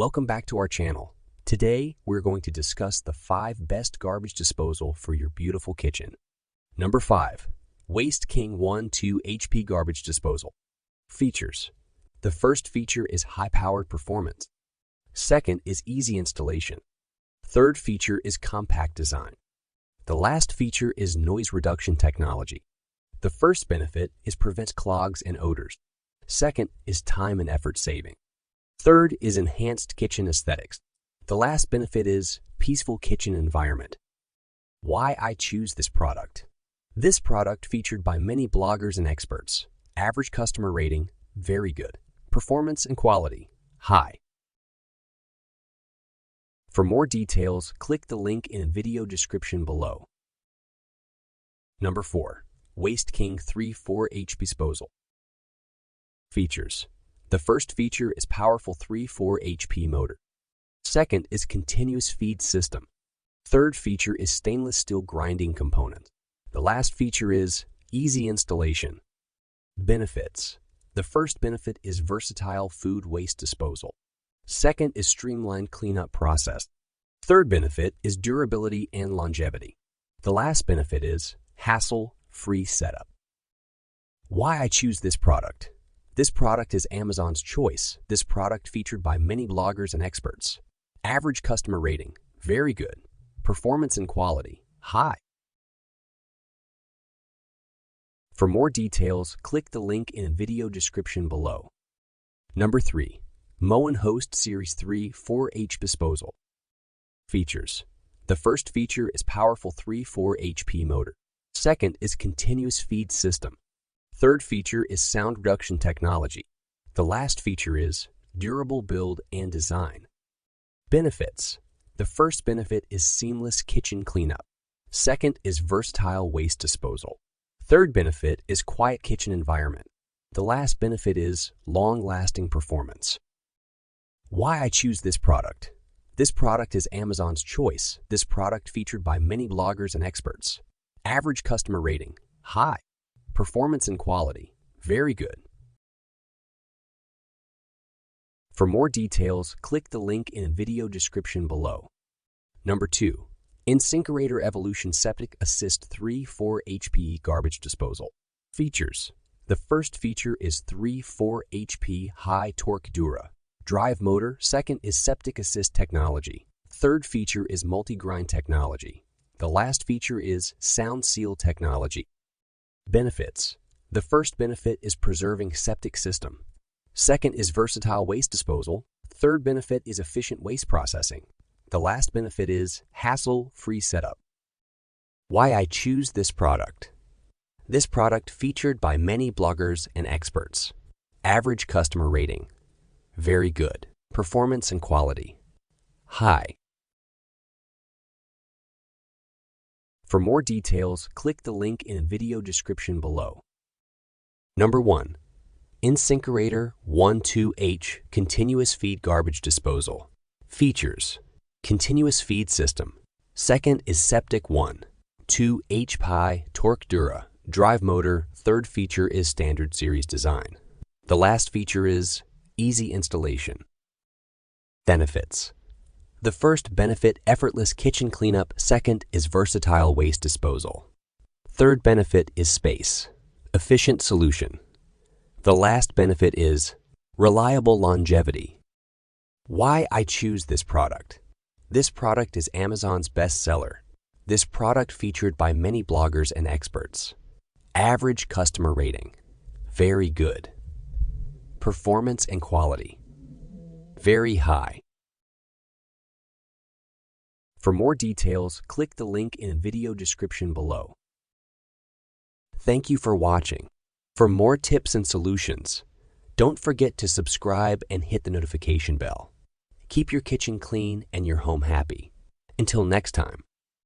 Welcome back to our channel. Today, we're going to discuss the 5 best garbage disposal for your beautiful kitchen. Number 5. Waste King 1-2 HP Garbage Disposal. Features. The first feature is high-powered performance. Second is easy installation. Third feature is compact design. The last feature is noise reduction technology. The first benefit is prevents clogs and odors. Second is time and effort saving. Third is enhanced kitchen aesthetics. The last benefit is peaceful kitchen environment. Why I choose this product. This product featured by many bloggers and experts. Average customer rating, very good. Performance and quality, high. For more details, click the link in the video description below. Number 4. Waste King 3-4 HP Disposal. Features. The first feature is powerful 3-4 HP motor. Second is continuous feed system. Third feature is stainless steel grinding component. The last feature is easy installation. Benefits. The first benefit is versatile food waste disposal. Second is streamlined cleanup process. Third benefit is durability and longevity. The last benefit is hassle-free setup. Why I choose this product. This product is Amazon's choice. This product featured by many bloggers and experts. Average customer rating, very good. Performance and quality, high. For more details, click the link in the video description below. Number 3. Moen Host Series 3-4 HP Disposal. Features. The first feature is powerful 3-4 HP motor. Second is continuous feed system. Third feature is sound reduction technology. The last feature is durable build and design. Benefits. The first benefit is seamless kitchen cleanup. Second is versatile waste disposal. Third benefit is quiet kitchen environment. The last benefit is long-lasting performance. Why I choose this product. This product is Amazon's choice. This product featured by many bloggers and experts. Average customer rating, high. Performance and quality, very good. For more details, click the link in the video description below. Number 2. InSinkErator Evolution Septic Assist 3-4 HP Garbage Disposal. Features. The first feature is 3-4 HP High Torque Dura drive motor. Second is Septic Assist technology. Third feature is multi-grind technology. The last feature is Sound Seal technology. Benefits. The first benefit is preserving septic system. Second is versatile waste disposal. Third benefit is efficient waste processing. The last benefit is hassle-free setup. Why I choose this product. This product featured by many bloggers and experts. Average customer rating, very good. Performance and quality, high. For more details, click the link in the video description below. Number 1. InSinkErator 1-2H Continuous Feed Garbage Disposal. Features. Continuous feed system. Second is Septic 1-2 HP Torque Dura drive motor. Third feature is standard series design. The last feature is easy installation. Benefits. The first benefit, effortless kitchen cleanup. Second is versatile waste disposal. Third benefit is space, efficient solution. The last benefit is reliable longevity. Why I choose this product. This product is Amazon's bestseller. This product featured by many bloggers and experts. Average customer rating, very good. Performance and quality, very high. For more details, click the link in the video description below. Thank you for watching. For more tips and solutions, don't forget to subscribe and hit the notification bell. Keep your kitchen clean and your home happy. Until next time.